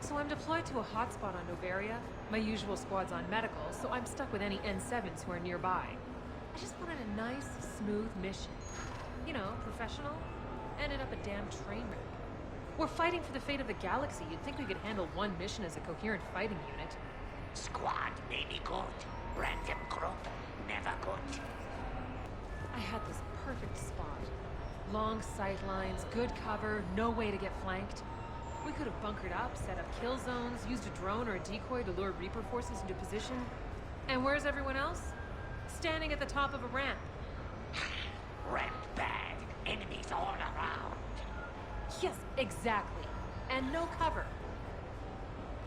So I'm deployed to a hotspot on Novaria. My usual squad's on medical, so I'm stuck with any N7s who are nearby. I just wanted a nice, smooth mission. You know, professional. Ended up a damn train wreck. We're fighting for the fate of the galaxy. You'd think we could handle one mission as a coherent fighting unit. Squad may be good. Random group, never good. I had this perfect spot. Long sight lines, good cover, no way to get flanked. We could have bunkered up, set up kill zones, used a drone or a decoy to lure Reaper forces into position. And where's everyone else? Standing at the top of a ramp. Ramp bad. Enemies all around. Yes, exactly. And no cover.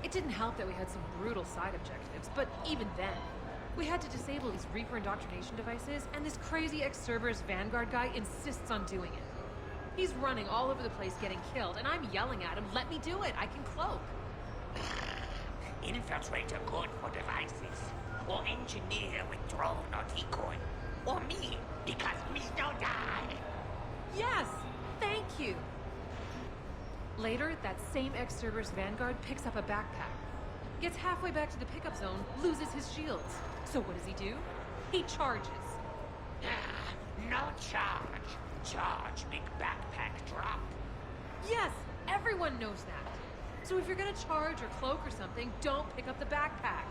It didn't help that we had some brutal side objectives, but even then, we had to disable these Reaper indoctrination devices, and this crazy ex-Cerberus Vanguard guy insists on doing it. He's running all over the place getting killed, and I'm yelling at him, let me do it, I can cloak. Infiltrator good for devices. Or engineer with drone or decoy. Or me, because me don't die. Yes, thank you. Later, that same ex-Cerberus Vanguard picks up a backpack. Gets halfway back to the pickup zone, loses his shields. So what does he do? He charges. No charge. Charge, big backpack drop. Yes, everyone knows that. So if you're gonna charge or cloak or something, don't pick up the backpack.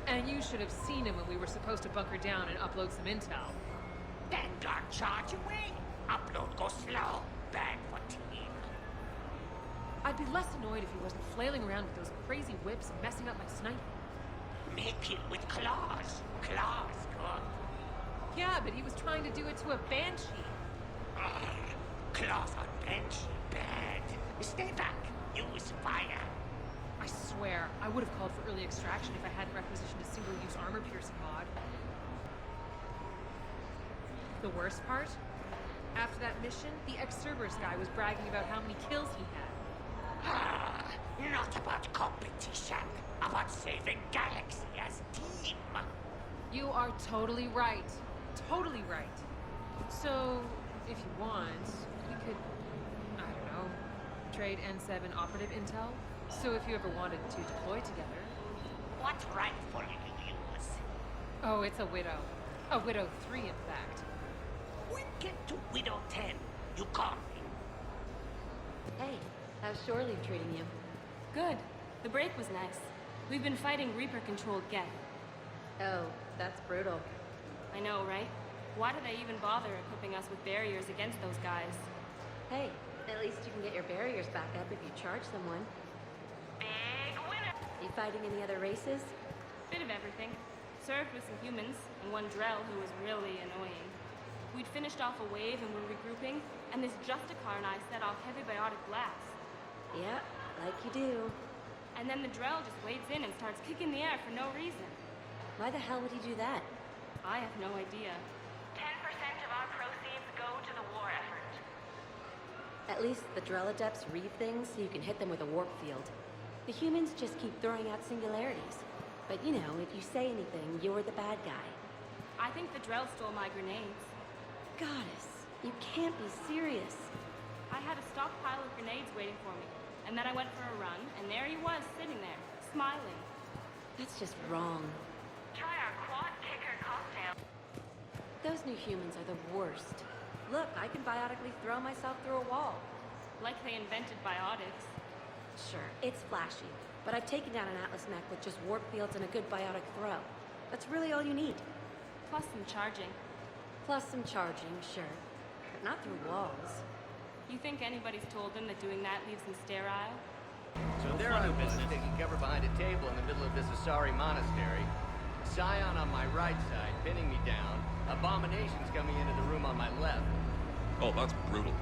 And you should have seen him when we were supposed to bunker down and upload some intel. Vanguard charge away. Upload go slow. Bad for team. I'd be less annoyed if he wasn't flailing around with those crazy whips and messing up my sniper. Make it with claws. Claws good. Yeah, but he was trying to do it to a banshee. Claws on bench. Bad. Stay back. Use fire. I swear, I would have called for early extraction if I hadn't requisitioned a single-use armor-piercing mod. The worst part? After that mission, the ex-Cerberus guy was bragging about how many kills he had. Not about competition. About saving galaxy as team. You are totally right. Totally right. So, if you want, we could, I don't know, trade N7 operative intel? So if you ever wanted to deploy together. What rifle you use? Oh, it's a Widow. A Widow 3, in fact. We get to Widow 10. You call me. Hey, how's Shore Leave treating you? Good. The break was nice. We've been fighting Reaper-controlled Geth. Oh, that's brutal. I know, right? Why do they even bother equipping us with barriers against those guys? Hey, at least you can get your barriers back up if you charge someone. Big winner! You fighting any other races? Bit of everything. Served with some humans, and one Drell who was really annoying. We'd finished off a wave and were regrouping, and this Justicar and I set off heavy biotic blasts. Yeah, like you do. And then the Drell just wades in and starts kicking the air for no reason. Why the hell would he do that? I have no idea. 10% of our proceeds go to the war effort. At least the Drell Adepts read things so you can hit them with a warp field. The humans just keep throwing out singularities. But you know, if you say anything, you're the bad guy. I think the Drell stole my grenades. Goddess, you can't be serious. I had a stockpile of grenades waiting for me, and then I went for a run, and there he was, sitting there, smiling. That's just wrong. Try our quad kicker cocktail. Those new humans are the worst. Look, I can biotically throw myself through a wall. Like they invented biotics. Sure, it's flashy, but I've taken down an Atlas mech with just warp fields and a good biotic throw. That's really all you need. Plus some charging. Plus some charging, sure. But not through walls. You think anybody's told them that doing that leaves them sterile? So there I was, taking cover behind a table in the middle of this Asari monastery. Scion on my right side, pinning me down. Abominations coming into the room on my left. Oh, that's brutal.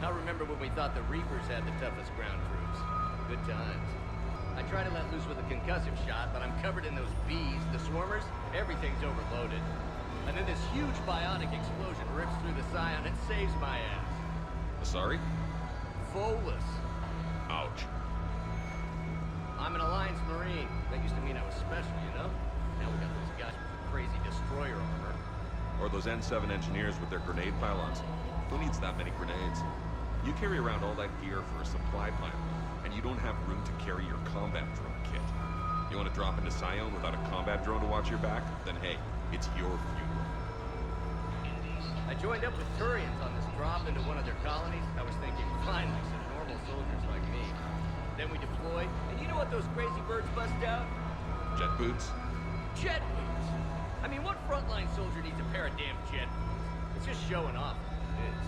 I remember when we thought the Reapers had the toughest ground troops. Good times. I try to let loose with a concussive shot, but I'm covered in those bees, the swarmers. Everything's overloaded. And then this huge biotic explosion rips through the Scion and saves my ass. Sorry? Volus. Ouch. I'm an Alliance Marine. That used to mean I was special, you know? Now we got those guys with crazy destroyer armor. Or those N7 engineers with their grenade pylons. Who needs that many grenades? You carry around all that gear for a supply pile, and you don't have room to carry your combat drone kit. You want to drop into Scion without a combat drone to watch your back? Then hey, it's your funeral. I joined up with Turians on this drop into one of their colonies. I was thinking, finally, some normal soldiers like me. Then we deployed, and you know what those crazy birds bust out? Jet boots? Jet boots! I mean, what frontline soldier needs a pair of damn jet boots? It's just showing off. It is.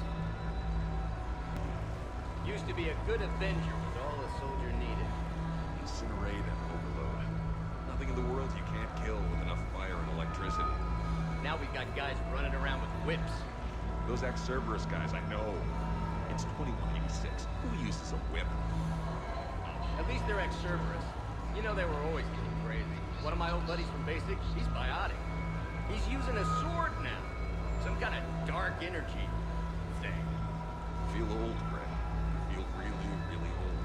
Used to be a good Avenger was all a soldier needed. Incinerate and overload. Nothing in the world you can't kill with enough fire and electricity. Now we've got guys running around with whips. Those ex-Cerberus guys, I know. It's 2186. Who uses a whip? At least they're ex-Cerberus. You know they were always getting crazy. One of my old buddies from Basic, he's biotic. He's using a sword now. Some kind of dark energy thing. Feel old, Greg. Feel really, really old.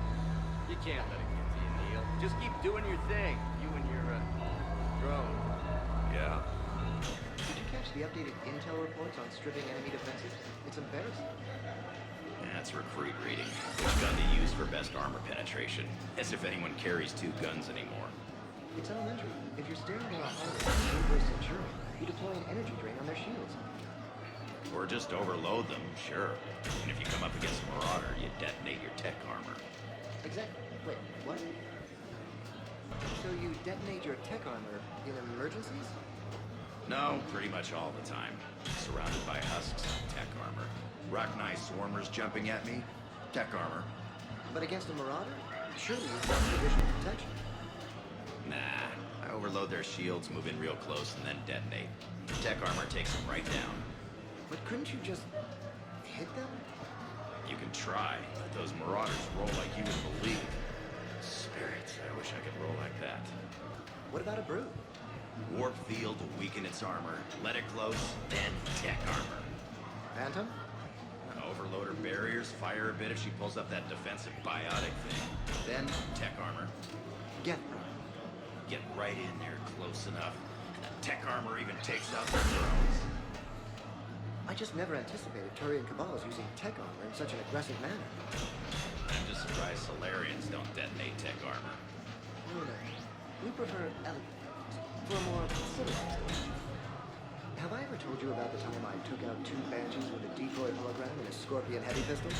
You can't let it get to you, Neil. Just keep doing your thing. You and your, drone. Yeah. Did you catch the updated intel reports on stripping enemy defenses? It's embarrassing. That's recruit reading. Which gun to use for best armor penetration? As if anyone carries two guns anymore. It's elementary. If you're staring down a highway with shield-based Centurion, you deploy an energy drain on their shields. Or just overload them, sure. And if you come up against a Marauder, you detonate your tech armor. Exactly. Wait, what? So you detonate your tech armor in emergencies? No, pretty much all the time. Surrounded by husks, tech armor. Rockneye swarmers jumping at me, tech armor. But against a Marauder? Surely you've got additional protection. Nah, I overload their shields, move in real close, and then detonate. Tech armor takes them right down. But couldn't you just hit them? You can try, but those Marauders roll like you would believe. Spirits, I wish I could roll like that. What about a Brute? Warp field to weaken its armor, let it close, then tech armor. Phantom? Overloader barriers, fire a bit if she pulls up that defensive biotic thing. Then tech armor. Get Get right in there close enough, and the tech armor even takes out their drones. I just never anticipated Turian Cabals using tech armor in such an aggressive manner. I'm just surprised Solarians don't detonate tech armor. No, no. We prefer elegant for a more civilized age. Have I ever told you about the time I took out two Banshees with a decoy hologram and a Scorpion heavy pistol?